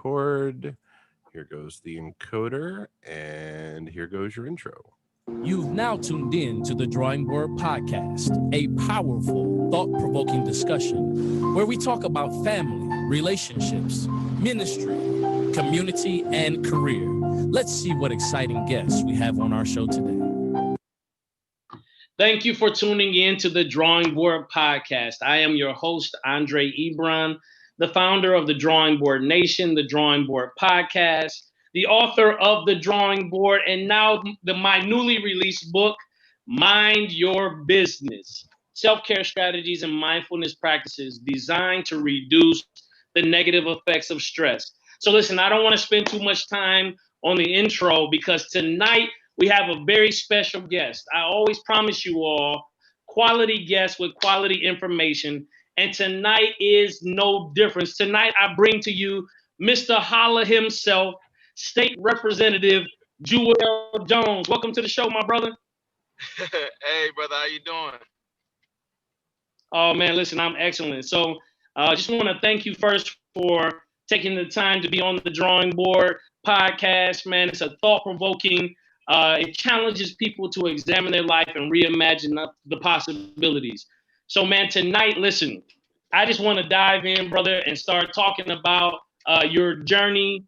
record. Here goes the encoder, and here goes your intro. You've now tuned in to the Drawing Board Podcast, a powerful, thought-provoking discussion where we talk about family, relationships, ministry, community, and career. Let's see what exciting guests we have on our show today. Thank you for tuning in to the Drawing Board Podcast. I am your host, Andre Ebron, the founder of the Drawing Board Nation, the Drawing Board Podcast, the author of The Drawing Board, and now my newly released book, Mind Your Business, Self-Care Strategies and Mindfulness Practices Designed to Reduce the Negative Effects of Stress. So listen, I don't want to spend too much time on the intro because tonight we have a very special guest. I always promise you all quality guests with quality information, and tonight is no difference. Tonight I bring to you Mr. Holla himself, State Representative Jewel Jones. Welcome to the show, my brother. Hey, brother, how you doing? Oh, man, listen, I'm excellent. So I just want to thank you first for taking the time to be on the Drawing Board Podcast, man. It's a thought-provoking, it challenges people to examine their life and reimagine the possibilities. So, man, tonight, listen, I just want to dive in, brother, and start talking about your journey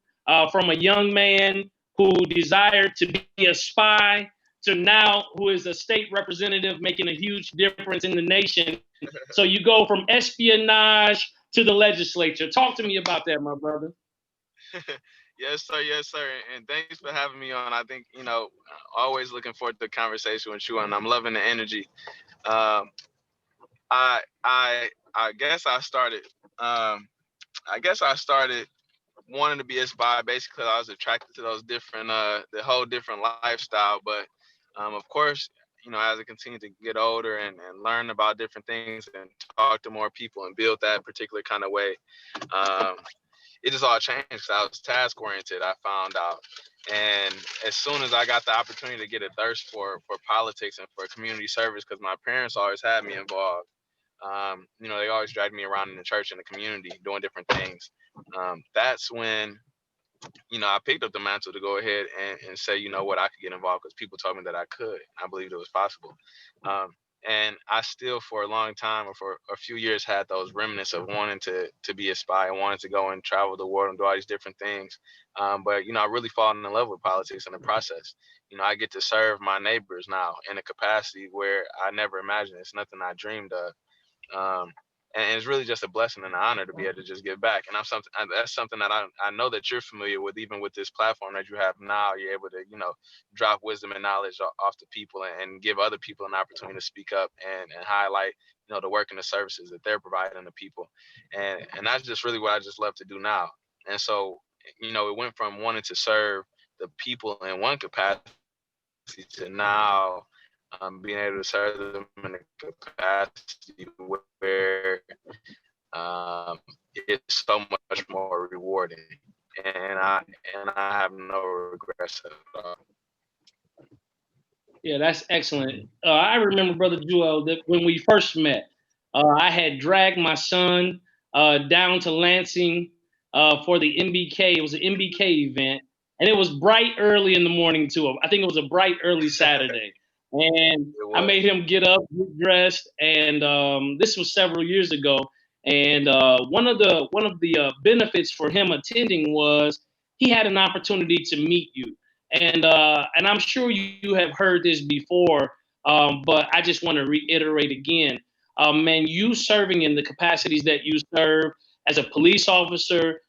from a young man who desired to be a spy to now who is a state representative making a huge difference in the nation. So you go from espionage to the legislature. Talk to me about that, my brother. Yes, sir. Yes, sir. And thanks for having me on. I think, always looking forward to the conversation with you, and I'm loving the energy. I guess I started wanting to be a spy. Basically, I was attracted to those different, the whole different lifestyle. But of course, as I continue to get older and learn about different things and talk to more people and build that particular kind of way, it just all changed. I was task oriented, I found out. And as soon as I got the opportunity to get a thirst for politics and for community service, because my parents always had me involved, they always dragged me around in the church and the community doing different things. That's when, I picked up the mantle to go ahead and say, you know what, I could get involved because people told me that I could. I believed it was possible. And I still, for a long time or for a few years, had those remnants of wanting to be a spy and wanting to go and travel the world and do all these different things. But, I really fallen in love with politics in the process. I get to serve my neighbors now in a capacity where I never imagined. It's nothing I dreamed of. And it's really just a blessing and an honor to be able to just give back. And that's something that I know that you're familiar with, even with this platform that you have now. You're able to, drop wisdom and knowledge off to people and give other people an opportunity to speak up and highlight, the work and the services that they're providing to people. And that's just really what I just love to do now. And so, it went from wanting to serve the people in one capacity to now being able to serve them in a capacity where it's so much more rewarding, and I have no regrets at all. Yeah, that's excellent. I remember, Brother Jewel, that when we first met, I had dragged my son down to Lansing for the MBK. It was an MBK event, and it was bright early in the morning, too. I think it was a bright early Saturday. And I made him get up, get dressed, and this was several years ago. And one of the benefits for him attending was he had an opportunity to meet you. And I'm sure you have heard this before, but I just want to reiterate again. Man, you serving in the capacities that you serve as a police officer,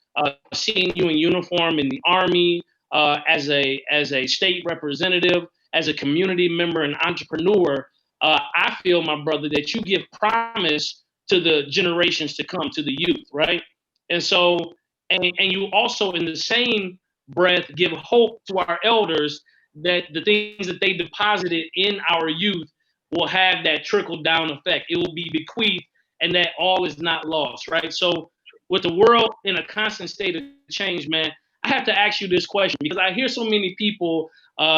seeing you in uniform in the Army, as a state representative, as a community member and entrepreneur, I feel, my brother, that you give promise to the generations to come, to the youth, right? And so, and you also, in the same breath, give hope to our elders that the things that they deposited in our youth will have that trickle down effect. It will be bequeathed, and that all is not lost, right? So, with the world in a constant state of change, man, I have to ask you this question because I hear so many people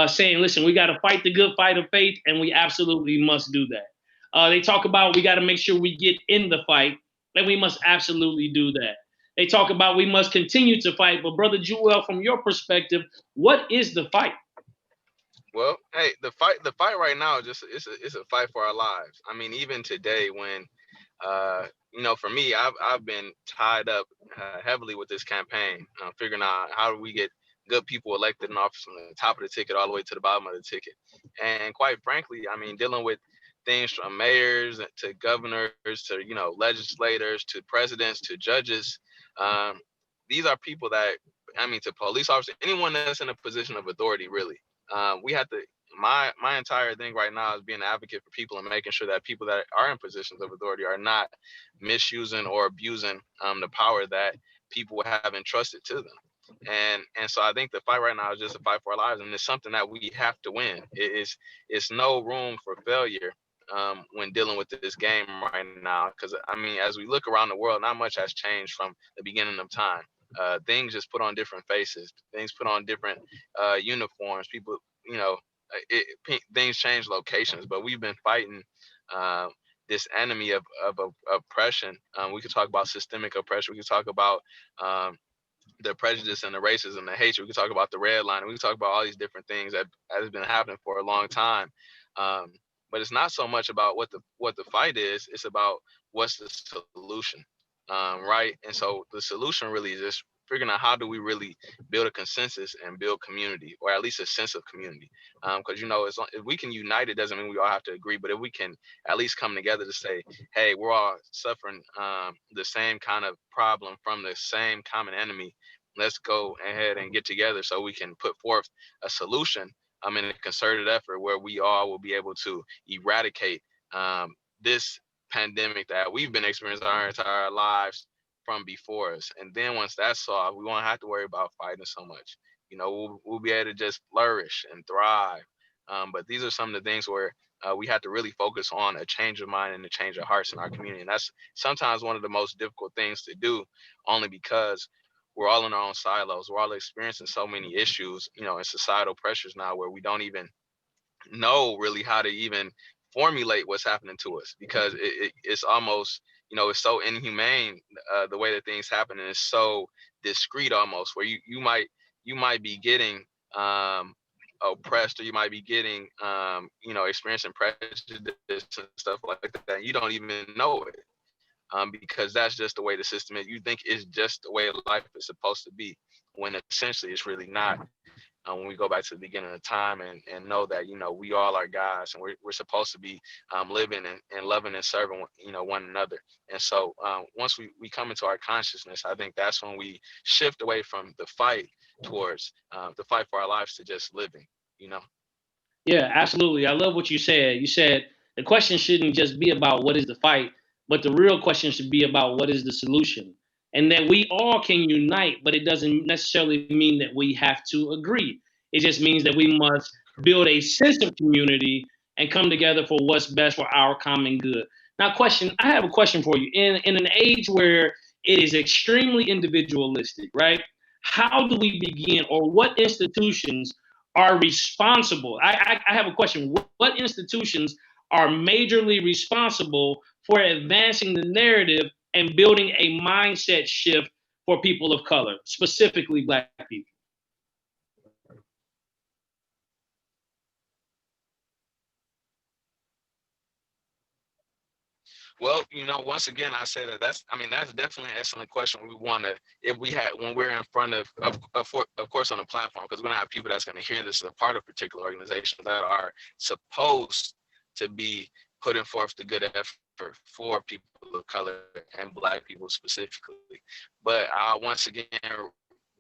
saying, listen, we got to fight the good fight of faith, and we absolutely must do that. They talk about we got to make sure we get in the fight, and we must absolutely do that. They talk about we must continue to fight. But Brother Jewel, from your perspective, what is the fight? Well, hey, the fight right now is just it's a fight for our lives. I mean, even today when for me, I've been tied up heavily with this campaign, figuring out how do we get good people elected in office from the top of the ticket all the way to the bottom of the ticket. And quite frankly, I mean, dealing with things from mayors to governors to legislators to presidents to judges, um, these are people that, I mean, to police officers, anyone that's in a position of authority, really. We have to. My entire thing right now is being an advocate for people and making sure that people that are in positions of authority are not misusing or abusing the power that people have entrusted to them. And so I think the fight right now is just a fight for our lives, and it's something that we have to win. It's no room for failure when dealing with this game right now. Because I mean, as we look around the world, not much has changed from the beginning of time. Things just put on different faces. Things put on different uniforms. People, things change locations, but we've been fighting uh, this enemy of oppression. We could talk about systemic oppression. We could talk about um, the prejudice and the racism, the hatred. We can talk about the red line. We can talk about all these different things that has been happening for a long time. Um, but it's not so much about what the fight is. It's about what's the solution, right? And so the solution really is just figuring out how do we really build a consensus and build community, or at least a sense of community. Because if we can unite, it doesn't mean we all have to agree. But if we can at least come together to say, hey, we're all suffering the same kind of problem from the same common enemy. Let's go ahead and get together so we can put forth a solution in a concerted effort where we all will be able to eradicate this pandemic that we've been experiencing our entire lives from before us. And then once that's solved, we won't have to worry about fighting so much. We'll be able to just flourish and thrive. But these are some of the things where we have to really focus on a change of mind and a change of hearts in our community. And that's sometimes one of the most difficult things to do, only because we're all in our own silos. We're all experiencing so many issues, and societal pressures now where we don't even know really how to even formulate what's happening to us, because it's almost, it's so inhumane, the way that things happen, and it's so discreet almost, where you might be getting oppressed, or you might be getting experiencing prejudice and stuff like that. You don't even know it, because that's just the way the system is. You think it's just the way life is supposed to be, when essentially it's really not. When we go back to the beginning of time and know that, we all are guys, and we're supposed to be living and loving and serving, one another. And so once we come into our consciousness, I think that's when we shift away from the fight towards the fight for our lives to just living. Yeah, absolutely. I love what you said. You said the question shouldn't just be about what is the fight, but the real question should be about what is the solution. And that we all can unite, but it doesn't necessarily mean that we have to agree. It just means that we must build a sense of community and come together for what's best for our common good. Now, I have a question for you. In an age where it is extremely individualistic, right? How do we begin, or what institutions are responsible? I have a question. What institutions are majorly responsible for advancing the narrative and building a mindset shift for people of color, specifically Black people? Well, once again, I say that's definitely an excellent question. We want to, if we had, when we're in front of course, on a platform, because we're going to have people that's going to hear this as a part of particular organizations that are supposed to be putting forth the good effort for people of color and Black people specifically. But once again,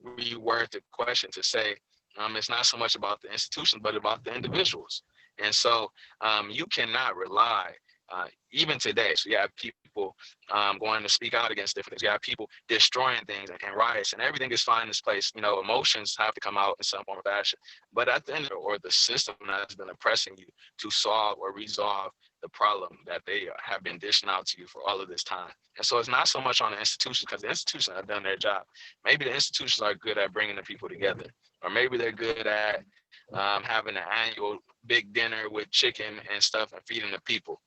reword the question to say, it's not so much about the institution, but about the individuals. And so you cannot rely, even today. So you have people going to speak out against different things. You have people destroying things and riots, and everything is fine in this place. Emotions have to come out in some form of fashion. But at the end, or the system has been oppressing you to solve or resolve the problem that they have been dishing out to you for all of this time. And so it's not so much on the institutions, because the institutions have done their job. Maybe the institutions are good at bringing the people together, or maybe they're good at having an annual big dinner with chicken and stuff and feeding the people.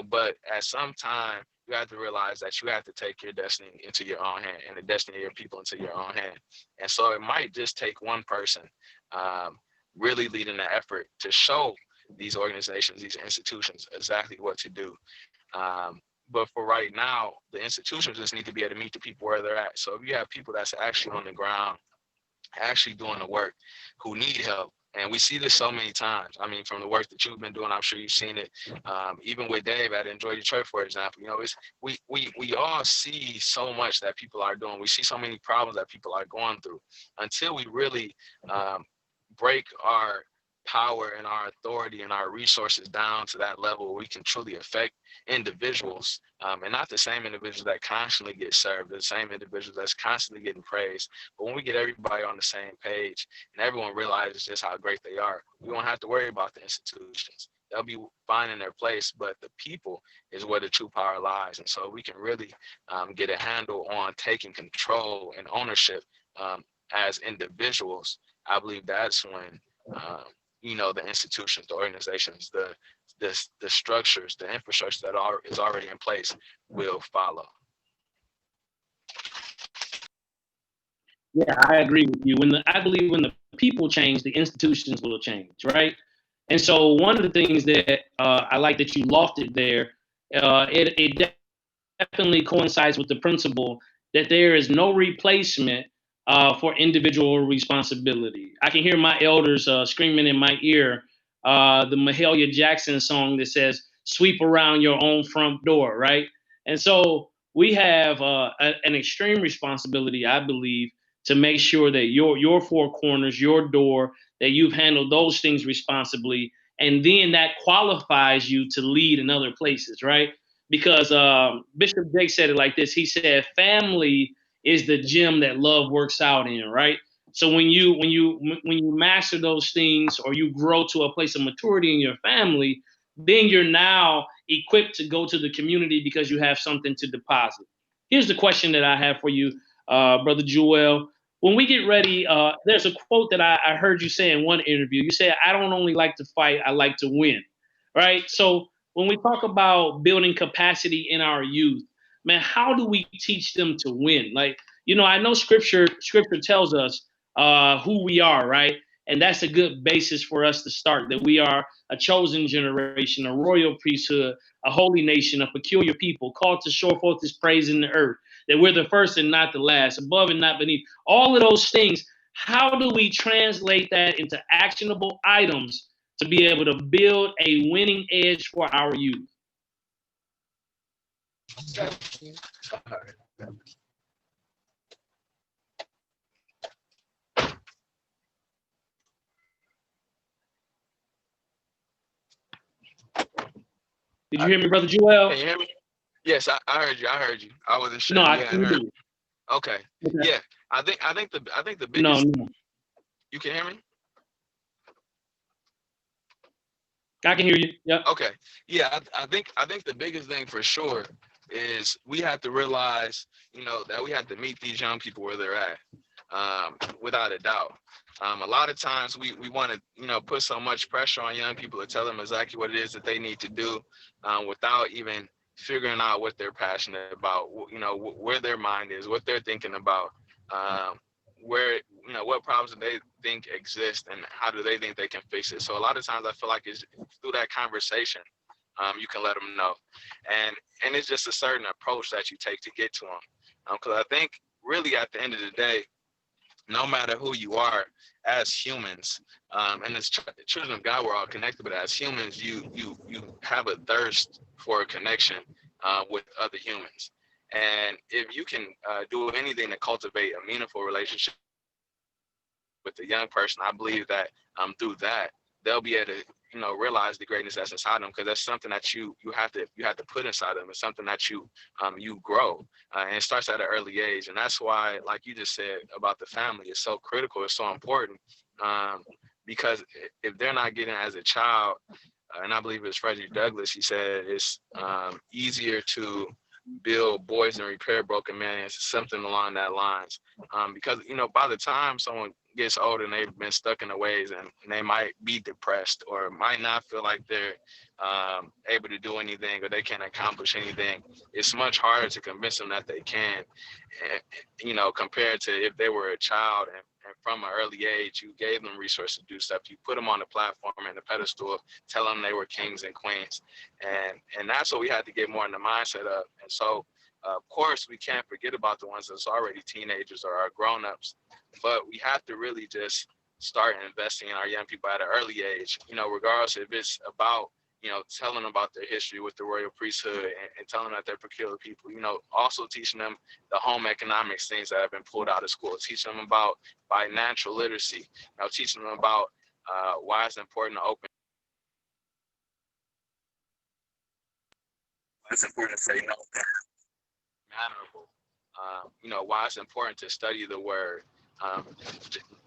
But at some time, you have to realize that you have to take your destiny into your own hand and the destiny of your people into your own hand. And so it might just take one person really leading the effort to show these organizations, these institutions, exactly what to do. But for right now, the institutions just need to be able to meet the people where they're at. So if you have people that's actually on the ground, actually doing the work, who need help, and we see this so many times. I mean, from the work that you've been doing, I'm sure you've seen it. Even with Dave at Enjoy Detroit, for example, it's we all see so much that people are doing. We see so many problems that people are going through. Until we really break our power and our authority and our resources down to that level where we can truly affect individuals, and not the same individuals that constantly get served, the same individuals that's constantly getting praised. But when we get everybody on the same page and everyone realizes just how great they are, we won't have to worry about the institutions. They'll be fine in their place, but the people is where the true power lies. And so we can really get a handle on taking control and ownership as individuals. I believe that's when the institutions, the organizations, the structures, the infrastructure that is already in place will follow. Yeah, I agree with you. I believe when the people change, the institutions will change, right? And so one of the things that I like that you lofted there, it definitely coincides with the principle that there is no replacement for individual responsibility. I can hear my elders screaming in my ear the Mahalia Jackson song that says, "Sweep around your own front door," right? And so we have an extreme responsibility, I believe, to make sure that your four corners, your door, that you've handled those things responsibly, and then that qualifies you to lead in other places, right? Because Bishop Jake said it like this. He said, "Family is the gym that love works out in," right? So when you master those things or you grow to a place of maturity in your family, then you're now equipped to go to the community because you have something to deposit. Here's the question that I have for you, Brother Joel. When we get ready, there's a quote that I heard you say in one interview. You said, "I don't only like to fight, I like to win." Right? So when we talk about building capacity in our youth, man, how do we teach them to win? Like, I know scripture tells us who we are, right? And that's a good basis for us to start, that we are a chosen generation, a royal priesthood, a holy nation, a peculiar people, called to show forth his praise in the earth, that we're the first and not the last, above and not beneath. All of those things, how do we translate that into actionable items to be able to build a winning edge for our youth? Did you hear me, Brother Joel? Can you hear me? Yes, I heard you. I heard you. I wasn't sure No, if I you had can hear heard. you. Okay. Okay. Yeah. I think the No, biggest. no, You can hear me? I can hear you. Yep. Okay. Yeah, I think the biggest thing for sure is we have to realize, that we have to meet these young people where they're at, without a doubt. A lot of times we want to, put so much pressure on young people to tell them exactly what it is that they need to do, without even figuring out what they're passionate about, where their mind is, what they're thinking about, where, what problems do they think exist and how do they think they can fix it. So a lot of times I feel like it's through that conversation, you can let them know. And it's just a certain approach that you take to get to them. Because I think really at the end of the day, no matter who you are as humans, and as children of God, we're all connected, but as humans, you have a thirst for a connection with other humans. And if you can do anything to cultivate a meaningful relationship with a young person, I believe that through that, they'll be able to realize the greatness that's inside them, because that's something that you have to put inside them. It's something that you grow, and it starts at an early age. And that's why, like you just said about the family, it's so critical, it's so important, because if they're not getting it as a child, and I believe it's Frederick Douglass, he said it's easier to build boys and repair broken man, something along that lines. Because by the time someone gets older and they've been stuck in the ways, and they might be depressed or might not feel like they're able to do anything or they can't accomplish anything, it's much harder to convince them that they can. And, compared to if they were a child, and from an early age, you gave them resources to do stuff. You put them on the platform and the pedestal, tell them they were kings and queens, and that's what we had to get more in the mindset of. And so, of course, we can't forget about the ones that's already teenagers or are grown-ups, but we have to really just start investing in our young people at an early age. Regardless if it's about telling them about their history with the royal priesthood, and telling them that they're peculiar people. Also teaching them the home economics things that have been pulled out of school. Teaching them about financial literacy. Teaching them about why it's important to open. It's important to say no. Mannerable. Why it's important to study the word. Um,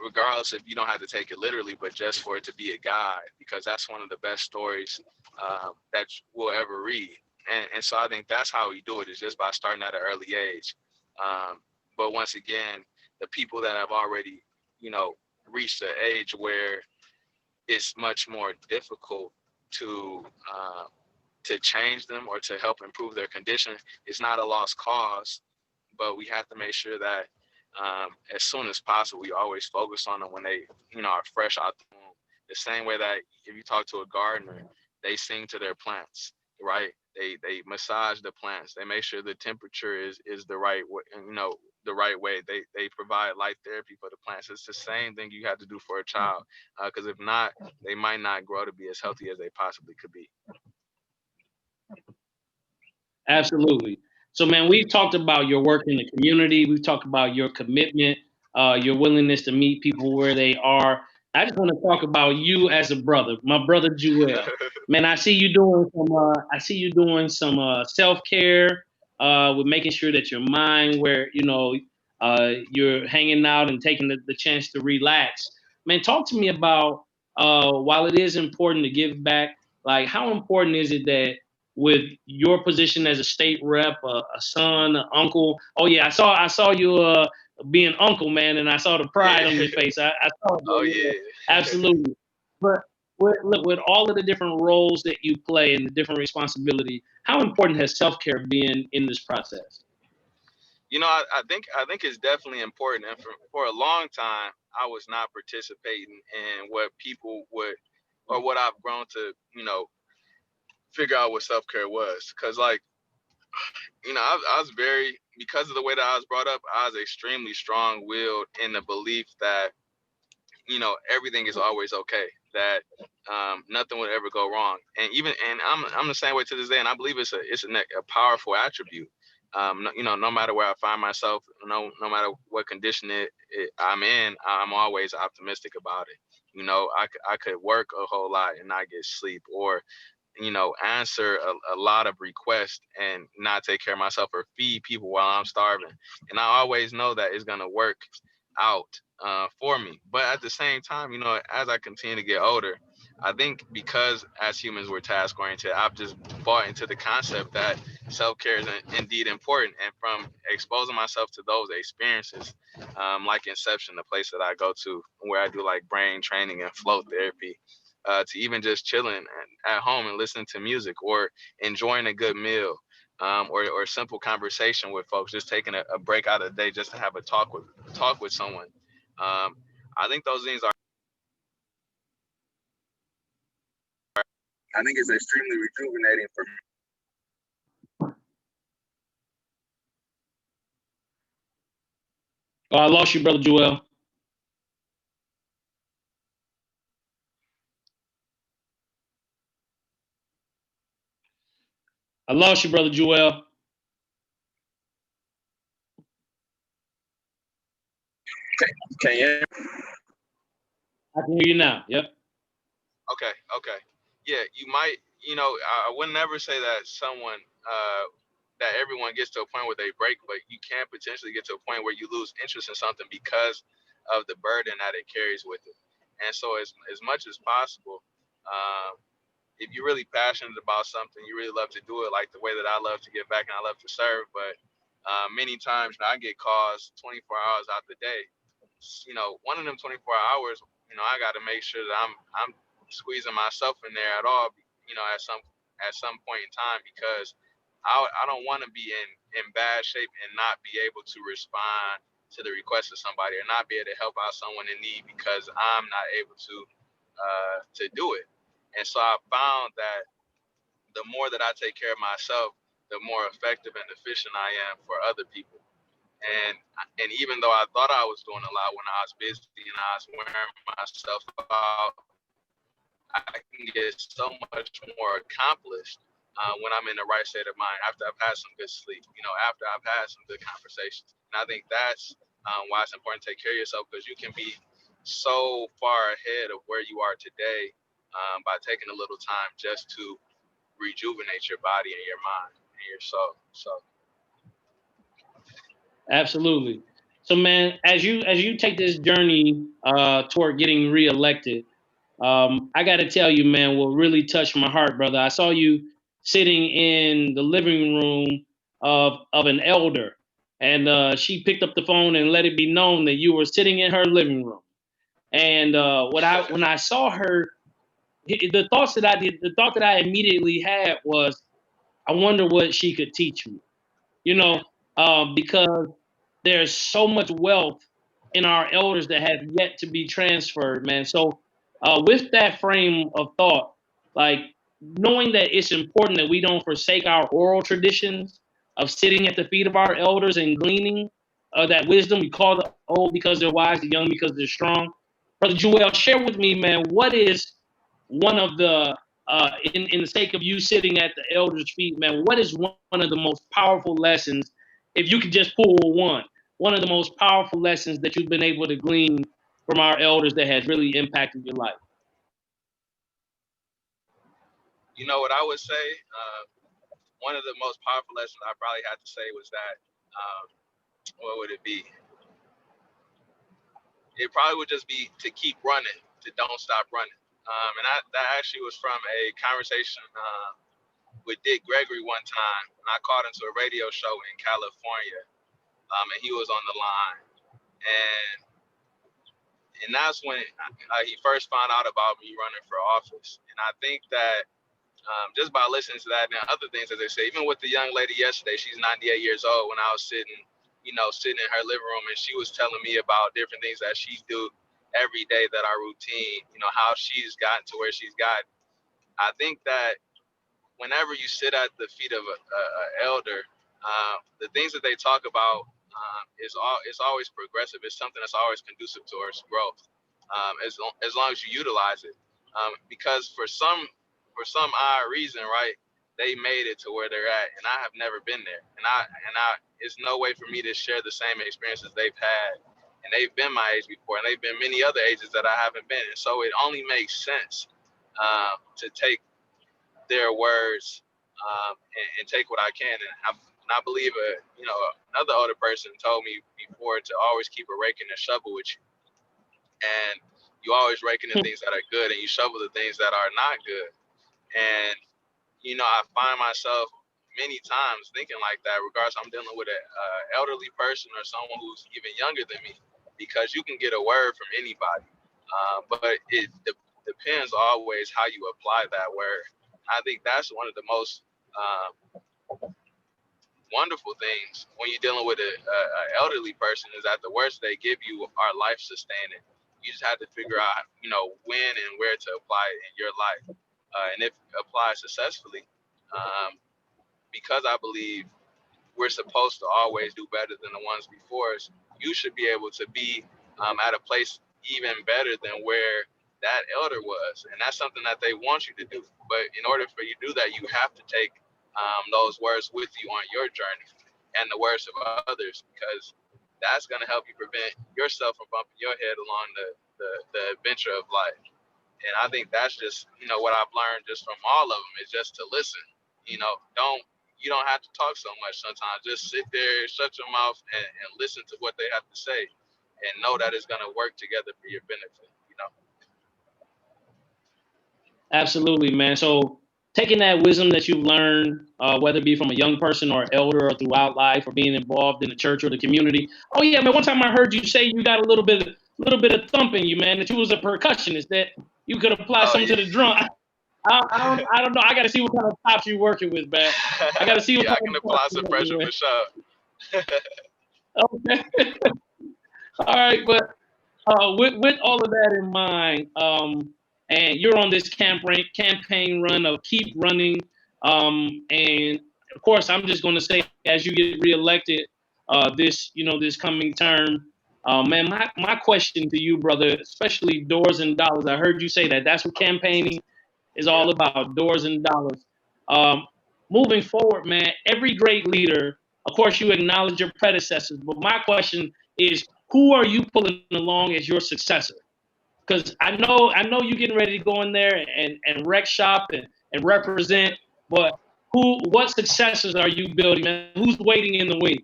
Regardless if you don't have to take it literally, but just for it to be a guide, because that's one of the best stories that we'll ever read. And so I think that's how we do it, is just by starting at an early age. But once again, the people that have already, reached the age where it's much more difficult to change them or to help improve their condition, it's not a lost cause, but we have to make sure that as soon as possible, we always focus on them when they, are fresh out the womb. The same way that if you talk to a gardener, they sing to their plants, right? They massage the plants. They make sure the temperature is the right way, the right way. They provide light therapy for the plants. It's the same thing you have to do for a child, because if not, they might not grow to be as healthy as they possibly could be. Absolutely. So, man, we've talked about your work in the community. We've talked about your commitment, your willingness to meet people where they are. I just want to talk about you as a brother, my brother Jewel. Man, I see you doing some. I see you doing some self care, with making sure that your mind, where you're hanging out and taking the chance to relax. Man, talk to me about, while it is important to give back, like how important is it that with your position as a state rep, a son, an uncle. Oh yeah, I saw you being uncle, man, and I saw the pride on your face. I saw it, Oh yeah, yeah. absolutely. But look, with all of the different roles that you play and the different responsibility, how important has self care been in this process? I think it's definitely important. And for a long time, I was not participating in what people would, or what I've grown to, figure out what self care was. Cause like, I was very, because of the way that I was brought up, I was extremely strong willed in the belief that, everything is always okay, that nothing would ever go wrong. And I'm the same way to this day. And I believe it's a powerful attribute. No matter where I find myself, no matter what condition I'm in, I'm always optimistic about it. I could work a whole lot and not get sleep, or answer a lot of requests and not take care of myself, or feed people while I'm starving. And I always know that it's gonna work out for me. But at the same time, as I continue to get older, I think because as humans we're task oriented, I've just bought into the concept that self care is indeed important. And from exposing myself to those experiences, like Inception, the place that I go to where I do like brain training and flow therapy, to even just chilling at home and listening to music, or enjoying a good meal, or simple conversation with folks, just taking a break out of the day just to have a talk with someone. Um, I think those things are. I think it's extremely rejuvenating for me. Oh, I lost you, brother Joel. I lost you, brother Joel. Can you? I can hear you now. Yep. Okay. Yeah, you might. I would never say that that everyone gets to a point where they break, but you can potentially get to a point where you lose interest in something because of the burden that it carries with it. And so, as much as possible, um, if you're really passionate about something, you really love to do it, like the way that I love to give back and I love to serve. But many times, I get calls 24 hours out the day. One of them 24 hours, I got to make sure that I'm squeezing myself in there at all, at some point in time, because I don't want to be in bad shape and not be able to respond to the request of somebody, or not be able to help out someone in need because I'm not able to do it. And so I found that the more that I take care of myself, the more effective and efficient I am for other people. And and even though I thought I was doing a lot when I was busy and I was wearing myself out, I can get so much more accomplished when I'm in the right state of mind, after I've had some good sleep, after I've had some good conversations. And I think that's why it's important to take care of yourself, because you can be so far ahead of where you are today by taking a little time just to rejuvenate your body and your mind and your soul. So Absolutely. So, man, as you take this journey toward getting reelected, I got to tell you, man, what really touched my heart, brother. I saw you sitting in the living room of an elder, and she picked up the phone and let it be known that you were sitting in her living room. And when I saw her, the thought that I immediately had was, I wonder what she could teach me. You know, because there's so much wealth in our elders that have yet to be transferred, man. So, with that frame of thought, like knowing that it's important that we don't forsake our oral traditions of sitting at the feet of our elders and gleaning that wisdom. We call the old because they're wise, the young because they're strong. Brother Joel, share with me, man, what is one of the in the sake of you sitting at the elders' feet, man, what is one of the most powerful lessons, if you could just pull one of the most powerful lessons that you've been able to glean from our elders that has really impacted your life? what I would say, one of the most powerful lessons I probably had to say was that, what would it be? It probably would just be to keep running, to don't stop running. And that actually was from a conversation with Dick Gregory one time, and I called into a radio show in California, and he was on the line, and that's when he first found out about me running for office. And I think that just by listening to that and other things, as they say, even with the young lady yesterday, she's 98 years old. When I was sitting in her living room, and she was telling me about different things that she do every day, that are routine, how she's gotten to where she's gotten. I think that whenever you sit at the feet of a elder, the things that they talk about is always progressive. It's something that's always conducive towards growth, as long as you utilize it. Because for some odd reason, right, they made it to where they're at, and I have never been there, and I it's no way for me to share the same experiences they've had, and they've been my age before, and they've been many other ages that I haven't been, and so it only makes sense to take their words, and take what I can. And I believe another older person told me before to always keep a rake and a shovel with you, and you always rake in the things that are good, and you shovel the things that are not good. And I find myself many times thinking like that, regardless I'm dealing with an elderly person or someone who's even younger than me, because you can get a word from anybody, but it depends always how you apply that word. I think that's one of the most wonderful things when you're dealing with a elderly person, is that the words they give you are life sustaining. You just have to figure out, when and where to apply it in your life, and if applied successfully, um, because I believe we're supposed to always do better than the ones before us. You should be able to be at a place even better than where that elder was, and that's something that they want you to do. But in order for you to do that, you have to take those words with you on your journey, and the words of others, because that's going to help you prevent yourself from bumping your head along the adventure of life. And I think that's just what I've learned just from all of them, is just to listen. Don't You don't have to talk so much sometimes. Just sit there, shut your mouth, and listen to what they have to say, and know that it's going to work together for your benefit. Absolutely, man. So taking that wisdom that you've learned, whether it be from a young person or elder or throughout life or being involved in the church or the community. Oh yeah, man. One time I heard you say you got a little bit of thump in you, man. That you was a percussionist. That you could apply Oh something to the drum. I don't know. I got to see what kind of tops you're working with, man. I got to see what yeah, I kind can of tops apply you're some working pressure with. for sure. Okay. All right, but with all of that in mind, and you're on this campaign run of keep running, and of course, I'm just going to say, as you get reelected, this coming term, man, my question to you, brother, especially doors and dollars. I heard you say that. That's what campaigning is all Yeah. about, doors and dollars. Um, Moving forward, man, every great leader, of course, you acknowledge your predecessors, but my question is, who are you pulling along as your successor? Because I know you're getting ready to go in there and wreck shop and represent, but what successors are you building, man? Who's waiting in the wings?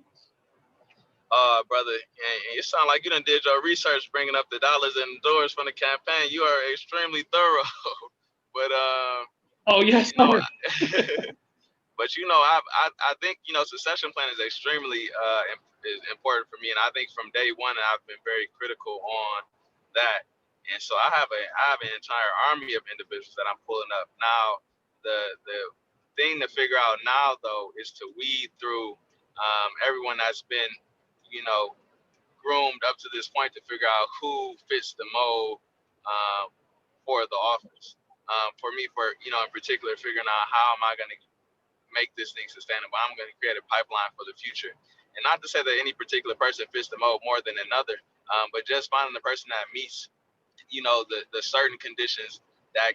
Brother, and you sound like you done did your research bringing up the dollars and doors from the campaign. You are extremely thorough. but Oh yes, you know, sir. but I think succession plan is extremely is important for me, and I think from day one I've been very critical on that. And so I have an entire army of individuals that I'm pulling up now. The thing to figure out now though is to weed through everyone that's been you know groomed up to this point to figure out who fits the mold um, for the office. For me, in particular, figuring out how am I going to make this thing sustainable. I'm going to create a pipeline for the future. And not to say that any particular person fits the mold more than another, but just finding the person that meets, the certain conditions that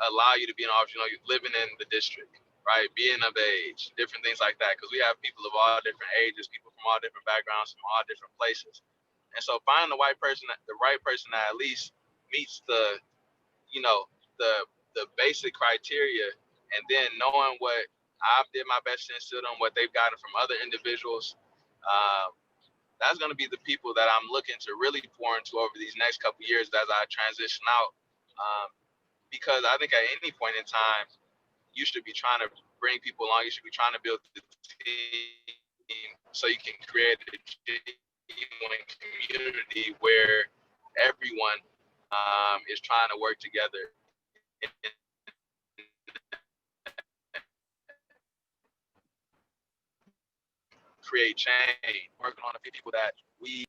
allow you to be an officer, living in the district, right? Being of age, different things like that. Because we have people of all different ages, people from all different backgrounds, from all different places. And so finding the right person that at least meets you know, the basic criteria, and then knowing what I did my best to instill on what they've gotten from other individuals. Um, that's going to be the people that I'm looking to really pour into over these next couple of years as I transition out. Um, because I think at any point in time, you should be trying to bring people along. You should be trying to build the team so you can create a genuine community where everyone is trying to work together and create change. Working on a few people that we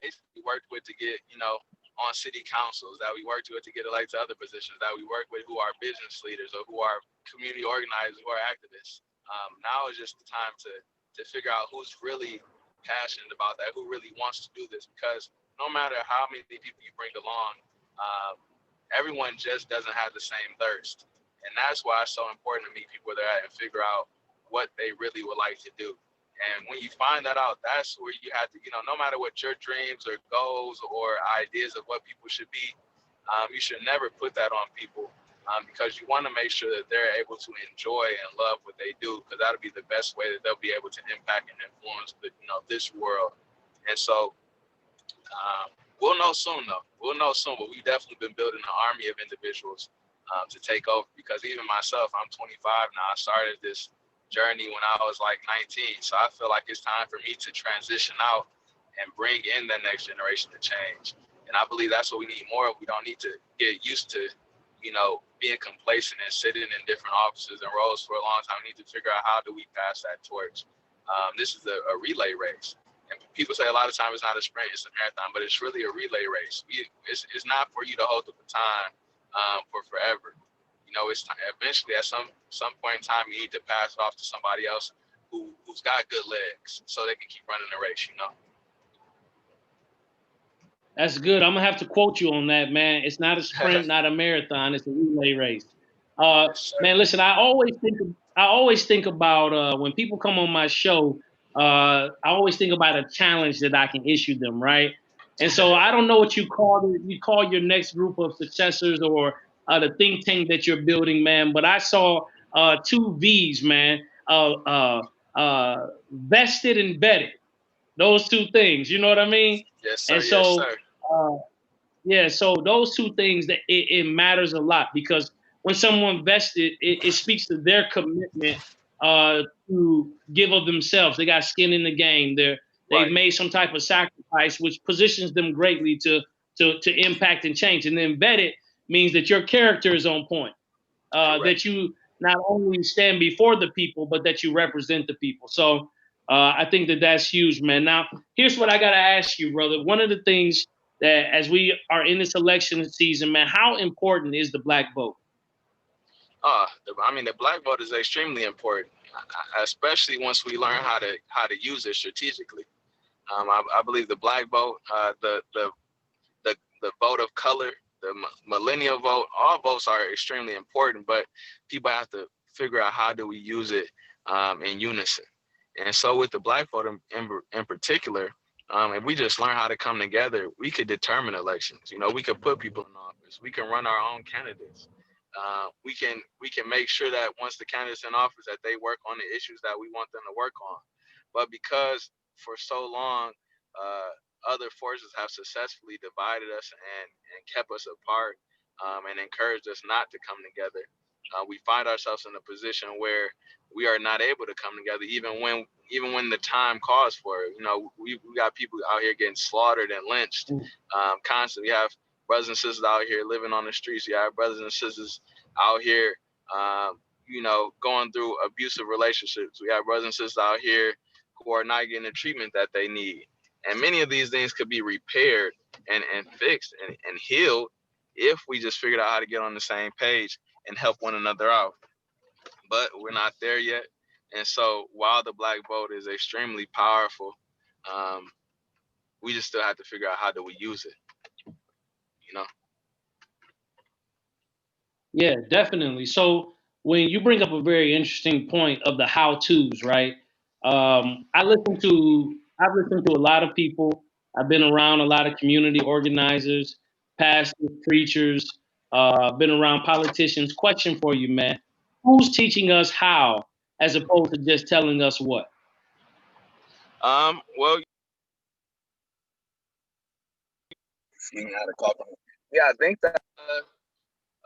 basically worked with to get, on city councils, that we worked with to get elected to other positions, that we work with who are business leaders or who are community organizers, who are activists. Now is just the time to figure out who's really passionate about that, who really wants to do this, because no matter how many people you bring along, everyone just doesn't have the same thirst. And that's why it's so important to meet people where they're at and figure out what they really would like to do. And when you find that out, that's where you have to, no matter what your dreams or goals or ideas of what people should be, you should never put that on people, because you want to make sure that they're able to enjoy and love what they do, because that'll be the best way that they'll be able to impact and influence this world. And so we'll know soon, though. We'll know soon, but we've definitely been building an army of individuals to take over, because even myself, I'm 25 now. I started this journey when I was like 19. So I feel like it's time for me to transition out and bring in the next generation to change. And I believe that's what we need more of. We don't need to get used to, being complacent and sitting in different offices and roles for a long time. We need to figure out how do we pass that torch. This is a relay race. And people say a lot of times it's not a sprint, it's a marathon, but it's really a relay race. It's not for you to hold the baton for forever. It's eventually at some point in time you need to pass it off to somebody else who's got good legs, so they can keep running the race. That's good. I'm gonna have to quote you on that, man. It's not a sprint, not a marathon. It's a relay race. Yes, sir. Man, listen. I always think about when people come on my show. I always think about a challenge that I can issue them, right? And so I don't know what you call it. You call your next group of successors or the think tank that you're building, man. But I saw two V's, man. Vested and vetted. Those two things. You know what I mean? Yes, sir. And Yes, so sir. uh, Yeah, so those two things that it matters a lot because when someone vested, it speaks to their commitment to give of themselves. They got skin in the game. They've Right. made some type of sacrifice, which positions them greatly to impact and change. And then vetted means that your character is on point. Correct. That you not only stand before the people, but that you represent the people. So I think that that's huge, man. Now, here's what I got to ask you, brother. One of the things that as we are in this election season, man, how important is the black vote? I mean, the black vote is extremely important, especially once we learn how to use it strategically. I believe the black vote, the vote of color, the millennial vote, all votes are extremely important, but people have to figure out how do we use it in unison. And so with the black vote in particular, if we just learn how to come together, we could determine elections. You know, we could put people in office. We can run our own candidates. We can make sure that once the candidates in office that they work on the issues that we want them to work on. But because for so long, uh, other forces have successfully divided us and kept us apart, and encouraged us not to come together, we find ourselves in a position where we are not able to come together, even when the time calls for it. You know, we got people out here getting slaughtered and lynched constantly. We have brothers and sisters out here living on the streets. We have brothers and sisters out here, going through abusive relationships. We have brothers and sisters out here who are not getting the treatment that they need. And many of these things could be repaired and fixed and healed if we just figured out how to get on the same page and help one another out. But we're not there yet. And so while the black vote is extremely powerful, um, we just still have to figure out how do we use it, you know? Yeah, definitely. So when you bring up a very interesting point of the how tos, right? I've listened to a lot of people. I've been around a lot of community organizers, pastors, preachers, been around politicians. Question for you, man. Who's teaching us how as opposed to just telling us what? Well, you how to call them. Yeah, I think that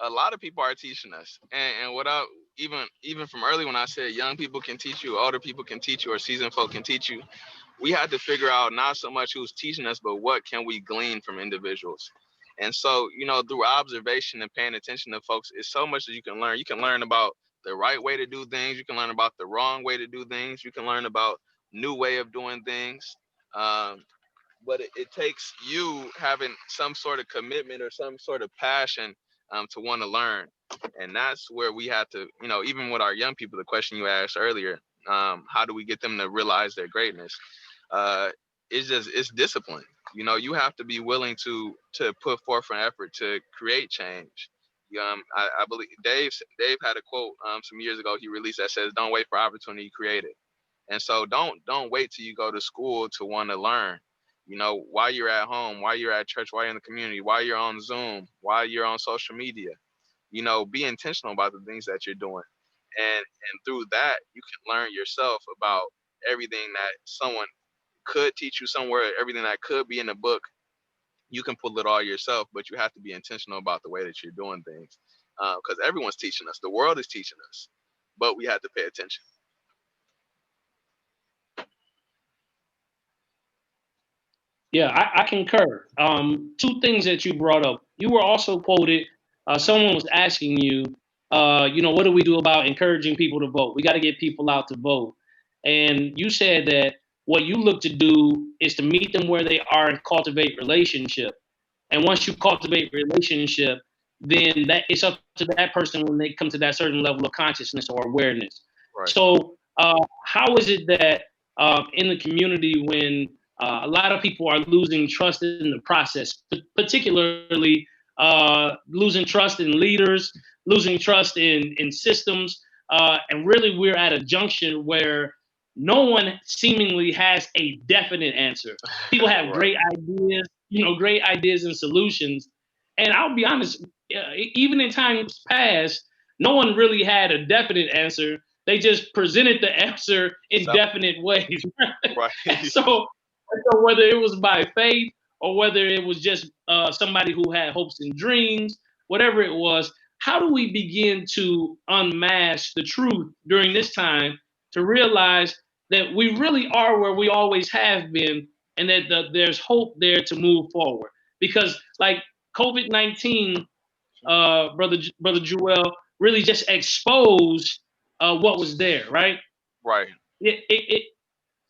a lot of people are teaching us, and without even from early when I said young people can teach you, older people can teach you, or seasoned folk can teach you, we had to figure out not so much who's teaching us, but what can we glean from individuals. And so, through observation and paying attention to folks, it's so much that you can learn. You can learn about the right way to do things. You can learn about the wrong way to do things. You can learn about new way of doing things. But it takes you having some sort of commitment or some sort of passion to want to learn. And that's where we have to, even with our young people, the question you asked earlier, how do we get them to realize their greatness? Uh, it's discipline. You have to be willing to put forth an effort to create change. I believe Dave had a quote some years ago he released that says, "Don't wait for opportunity, create it." And so don't wait till you go to school to want to learn. While you're at home, while you're at church, while you're in the community, while you're on Zoom, while you're on social media, be intentional about the things that you're doing. And through that, you can learn yourself about everything that someone could teach you somewhere, everything that could be in a book. You can pull it all yourself, but you have to be intentional about the way that you're doing things. Because everyone's teaching us. The world is teaching us, but we have to pay attention. Yeah, I concur. Two things that you brought up. You were also quoted. Someone was asking you, what do we do about encouraging people to vote? We got to get people out to vote. And you said that what you look to do is to meet them where they are and cultivate relationship. And once you cultivate relationship, then that it's up to that person when they come to that certain level of consciousness or awareness. Right. So, how is it that in the community when a lot of people are losing trust in the process, particularly losing trust in leaders, losing trust in systems, and really we're at a junction where no one seemingly has a definite answer. People have Right. great ideas and solutions. And I'll be honest, even in times past, no one really had a definite answer. They just presented the answer in definite ways. Right. So whether it was by faith or whether it was just somebody who had hopes and dreams, whatever it was, how do we begin to unmask the truth during this time to realize that we really are where we always have been, and that there's hope there to move forward? Because like COVID-19, brother Joel, really just exposed what was there, right? Right. It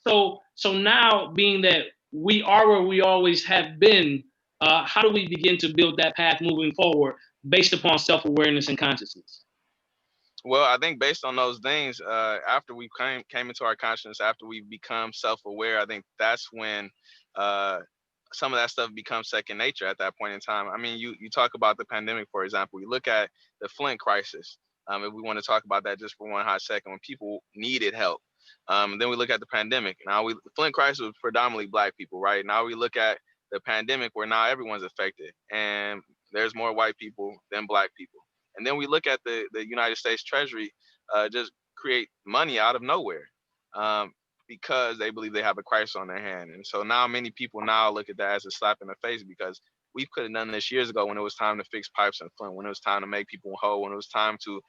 so now, being that we are where we always have been, how do we begin to build that path moving forward based upon self awareness and consciousness? Well, I think based on those things, after we came into our consciousness, after we become self-aware, I think that's when uh, some of that stuff becomes second nature at that point in time. I mean, you talk about the pandemic, for example. You look at the Flint crisis. If we want to talk about that just for one hot second, when people needed help. And then we look at the pandemic. The Flint crisis was predominantly Black people, right? Now we look at the pandemic where now everyone's affected, and there's more white people than Black people. And then we look at the United States Treasury just create money out of nowhere um, because they believe they have a crisis on their hand. And so now many people now look at that as a slap in the face, because we could have done this years ago when it was time to fix pipes in Flint, when it was time to make people whole, when it was time to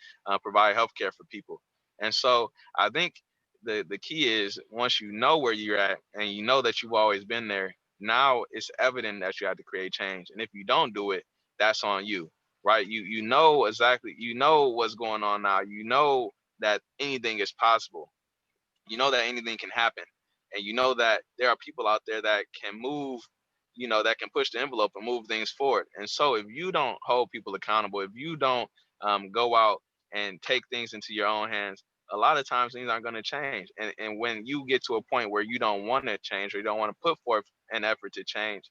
provide health care for people. And so I think the key is, once you know where you're at and you know that you've always been there, now it's evident that you have to create change. And if you don't do it, that's on you, right? You know exactly, you know what's going on now. You know that anything is possible. You know that anything can happen, and you know that there are people out there that can move, that can push the envelope and move things forward. And so if you don't hold people accountable, if you don't go out and take things into your own hands, a lot of times things aren't going to change. And when you get to a point where you don't want to change, or you don't want to put forth an effort to change,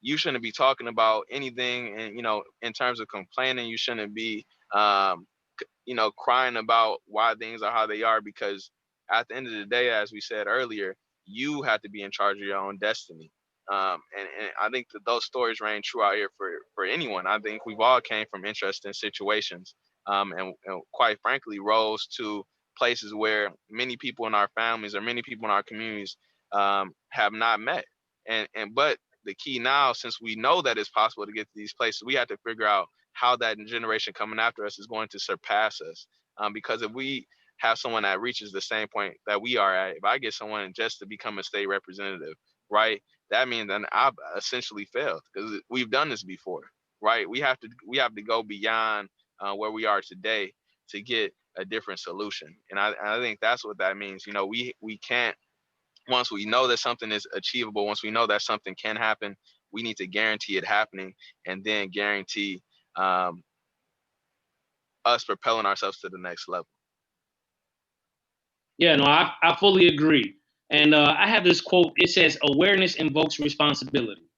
you shouldn't be talking about anything. And in terms of complaining, you shouldn't be um crying about why things are how they are, because at the end of the day, as we said earlier, you have to be in charge of your own destiny. And I think that those stories reign true out here for anyone. I think we've all came from interesting situations, and quite frankly rose to places where many people in our families or many people in our communities have not met. But the key now, since we know that it's possible to get to these places, we have to figure out how that generation coming after us is going to surpass us. Because if we have someone that reaches the same point that we are at, if I get someone just to become a state representative, right, that means that I've essentially failed, because we've done this before, right? We have to go beyond where we are today to get a different solution. And I think that's what that means. We can't, once we know that something is achievable, once we know that something can happen, we need to guarantee it happening, and then guarantee um, us propelling ourselves to the next level. Yeah, no, I fully agree. And I have this quote. It says, "Awareness invokes responsibility."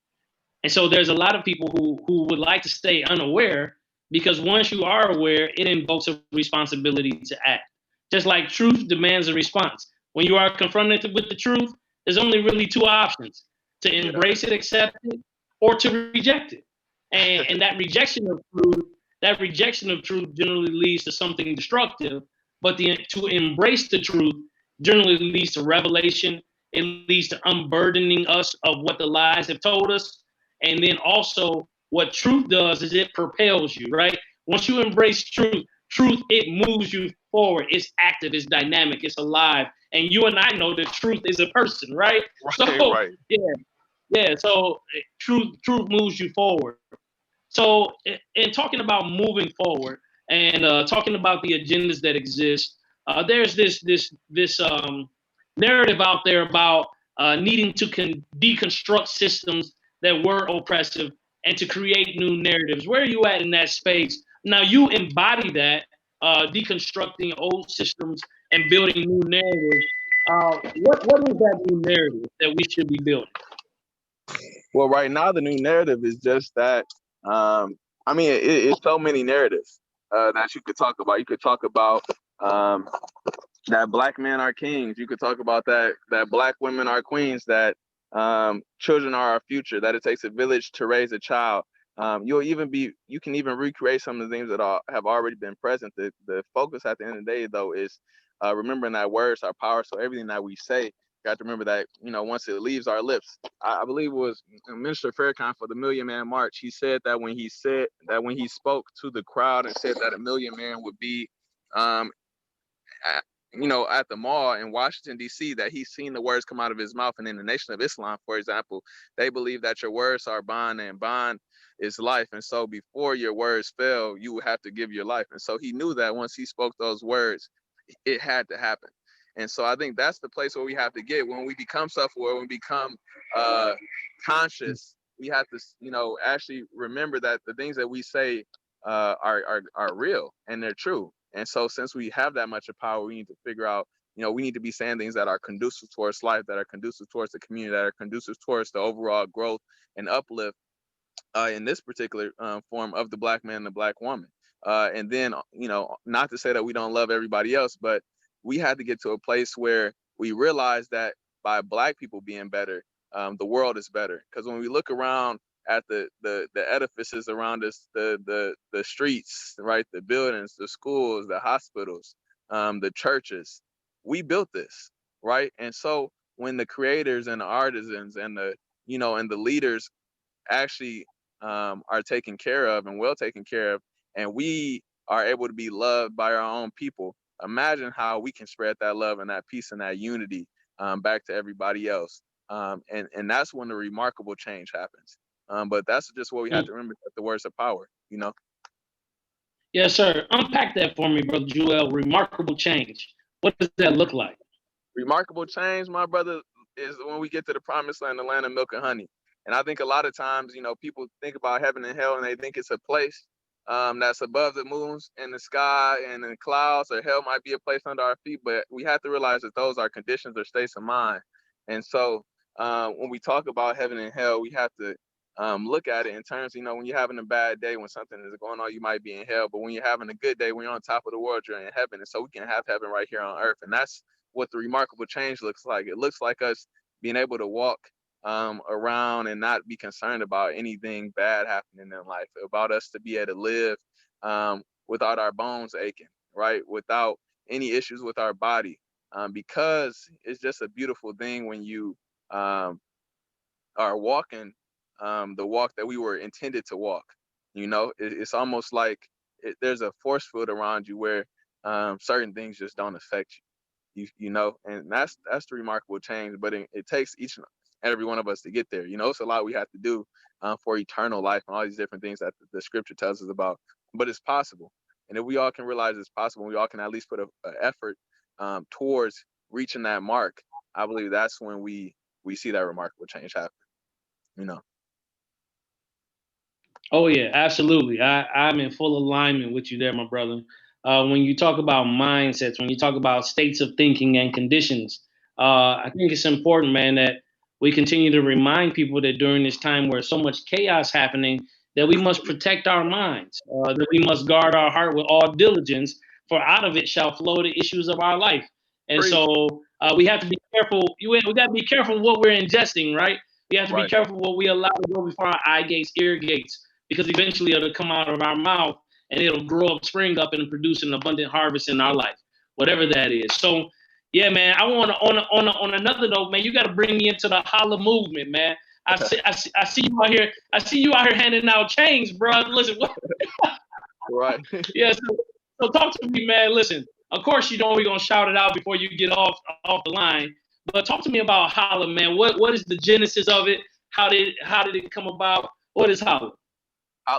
And so there's a lot of people who would like to stay unaware, because once you are aware, it invokes a responsibility to act. Just like truth demands a response. When you are confronted with the truth, there's only really two options: to Yeah. embrace it, accept it, or to reject it. And that rejection of truth generally leads to something destructive. But to embrace the truth generally leads to revelation. It leads to unburdening us of what the lies have told us. And then also, what truth does is it propels you, right? Once you embrace truth, it moves you forward. It's active, it's dynamic, it's alive. And you and I know that truth is a person, right? Right, So, right. yeah, yeah. So, truth moves you forward. So, in talking about moving forward and talking about the agendas that exist, there's this narrative out there about needing to deconstruct systems that were oppressive and to create new narratives. Where are you at in that space? Now, you embody that, deconstructing old systems and building new narratives. What is that new narrative that we should be building? Well, right now the new narrative is just that. I mean, it's so many narratives that you could talk about. You could talk about um, that Black men are kings. You could talk about that Black women are queens. That children are our future. That it takes a village to raise a child. You can even recreate some of the things that have already been present. The focus at the end of the day, though, is remembering that words are power. So everything that we say got to remember that, once it leaves our lips, I believe it was Minister Farrakhan for the Million Man March. He said that when he spoke to the crowd and said that a million man would be, um, at, at the mall in Washington, D.C., that he's seen the words come out of his mouth. And in the Nation of Islam, for example, they believe that your words are bond and bond is life. And so before your words fail, you would have to give your life. And so he knew that once he spoke those words, it had to happen. And so I think that's the place where we have to get when we become self-aware, when we become uh, conscious. We have to, actually remember that the things that we say are real and they're true. And so since we have that much of power, we need to figure out, we need to be saying things that are conducive towards life, that are conducive towards the community, that are conducive towards the overall growth and uplift in this particular form of the Black man and the Black woman. And then, not to say that we don't love everybody else, but we had to get to a place where we realize that by Black people being better, the world is better. Because when we look around at the edifices around us, the streets, right, the buildings, the schools, the hospitals, the churches, we built this, right? And so when the creators and the artisans and and the leaders actually are taken care of and well taken care of, and we are able to be loved by our own people, imagine how we can spread that love and that peace and that unity back to everybody else. And that's when the remarkable change happens. But that's just what we have to remember, that the words of power. Yes, sir. Unpack that for me, Brother Joel. Remarkable change. What does that look like? Remarkable change, my brother, is when we get to the promised land, the land of milk and honey. And I think a lot of times, people think about heaven and hell and they think it's a place that's above the moons and the sky and the clouds, or hell might be a place under our feet. But we have to realize that those are conditions or states of mind. And so when we talk about heaven and hell, we have to look at it in terms, when you're having a bad day, when something is going on, you might be in hell. But when you're having a good day, when you're on top of the world, you're in heaven. And so we can have heaven right here on earth. And that's what the remarkable change looks like. It looks like us being able to walk around and not be concerned about anything bad happening in life, about us to be able to live without our bones aching, right? Without any issues with our body, because it's just a beautiful thing when you are walking the walk that we were intended to walk. It's almost like there's a force field around you where certain things just don't affect you. And that's the remarkable change. But it takes each and every one of us to get there. It's a lot we have to do for eternal life and all these different things that the scripture tells us about. But it's possible. And if we all can realize it's possible, we all can at least put an effort towards reaching that mark, I believe that's when we see that remarkable change happen. Oh yeah, absolutely. I'm in full alignment with you there, my brother. When you talk about mindsets, when you talk about states of thinking and conditions, I think it's important, man, that we continue to remind people that during this time where so much chaos happening, that we must protect our minds, that we must guard our heart with all diligence, for out of it shall flow the issues of our life. And Preach. so we have to be careful. We got to be careful what we're ingesting, right? We have to be Right. careful what we allow to go before our eye gates, ear gates, because eventually it'll come out of our mouth and it'll grow up, spring up, and produce an abundant harvest in our life, whatever that is. So, yeah, man, I want to on another note, man, you got to bring me into the holla movement, man. I see you out here. I see you out here handing out chains, bro. Listen, what? Right. Yeah. So talk to me, man. Listen, of course, we're gonna shout it out before you get off the line. But talk to me about holla, man. What is the genesis of it? How did it come about? What is holla?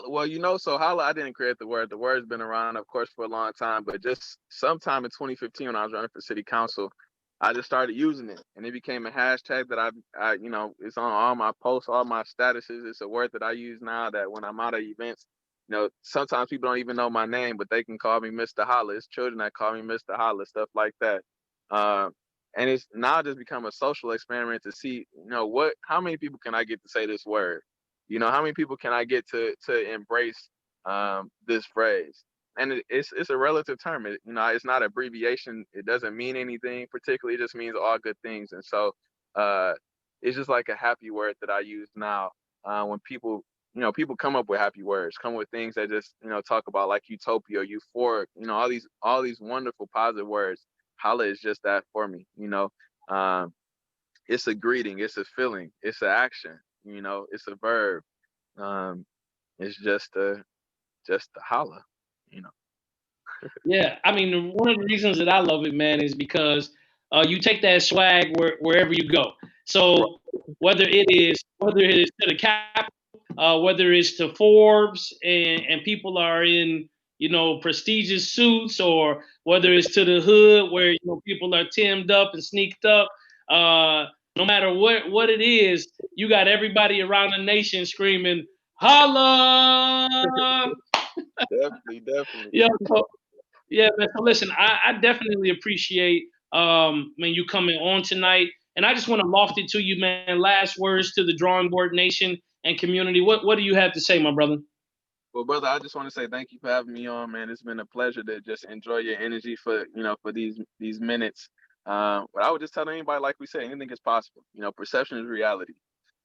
Well, so holla, I didn't create the word. The word's been around, of course, for a long time, but just sometime in 2015 when I was running for city council, I just started using it, and it became a hashtag that it's on all my posts, all my statuses. It's a word that I use now, that when I'm out at events, sometimes people don't even know my name, but they can call me Mr. Holla. It's children that call me Mr. Holla, stuff like that. Uh, and it's now just become a social experiment to see, how many people can I get to say this word? How many people can I get to embrace this phrase? And it's a relative term. It's not abbreviation. It doesn't mean anything particularly. It just means all good things. And so uh, it's just like a happy word that I use now when people come up with happy words, come with things that just talk about like utopia, euphoric, all these wonderful positive words. Holla is just that for me. Um, it's a greeting, it's a feeling, it's an action. You know, it's a verb. Um, it's just a holla. You know. Yeah, I mean, one of the reasons that I love it, man, is because you take that swag wherever you go. So whether it is to the Capitol, whether it's to Forbes, and people are in prestigious suits, or whether it's to the hood where people are timmed up and sneaked up. No matter what it is, you got everybody around the nation screaming "Holla!" Definitely, definitely. Yeah, yeah, man. So listen, I definitely appreciate man you coming on tonight, and I just want to loft it to you, man. Last words to the Drawing Board Nation and community. What do you have to say, my brother? Well, brother, I just want to say thank you for having me on, man. It's been a pleasure to just enjoy your energy for for these minutes. But I would just tell anybody, like we said, anything is possible. You know, perception is reality.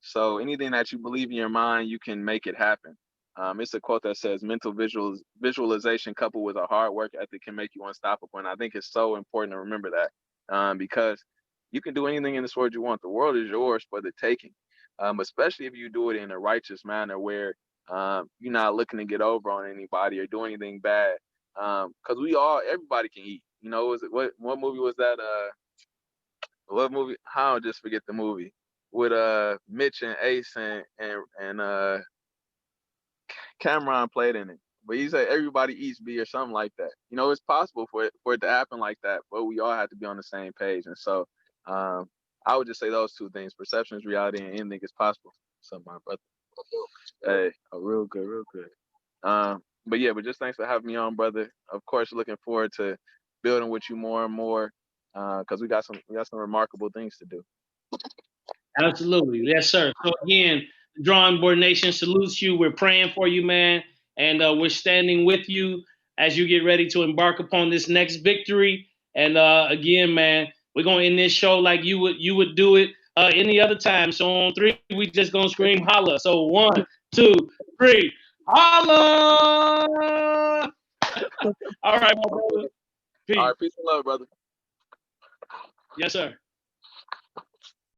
So anything that you believe in your mind, you can make it happen. It's a quote that says, "Mental visualization coupled with a hard work ethic can make you unstoppable." And I think it's so important to remember that because you can do anything in this world you want. The world is yours for the taking, especially if you do it in a righteous manner where you're not looking to get over on anybody or do anything bad. Because everybody can eat. You know, was it what movie was that? What movie? I'll just forget the movie with Mitch and Ace and Cameron played in it. But he said everybody eats B or something like that. You know, it's possible for it to happen like that, but we all have to be on the same page. And so, um, I would just say those two things: perception is reality, and anything is possible. So, my brother, hey, oh, real good, real good. But yeah, but just thanks for having me on, brother. Of course, looking forward to building with you more and more, because we got some remarkable things to do. Absolutely, yes, sir. So again, the Drawing Board Nation salutes you. We're praying for you, man, and we're standing with you as you get ready to embark upon this next victory. And again, man, we're gonna end this show like you would do it any other time. So on three, we just gonna scream holla. So 1, 2, 3, holla! All right, my brother. All Peace. right, peace and love, brother. Yes, sir.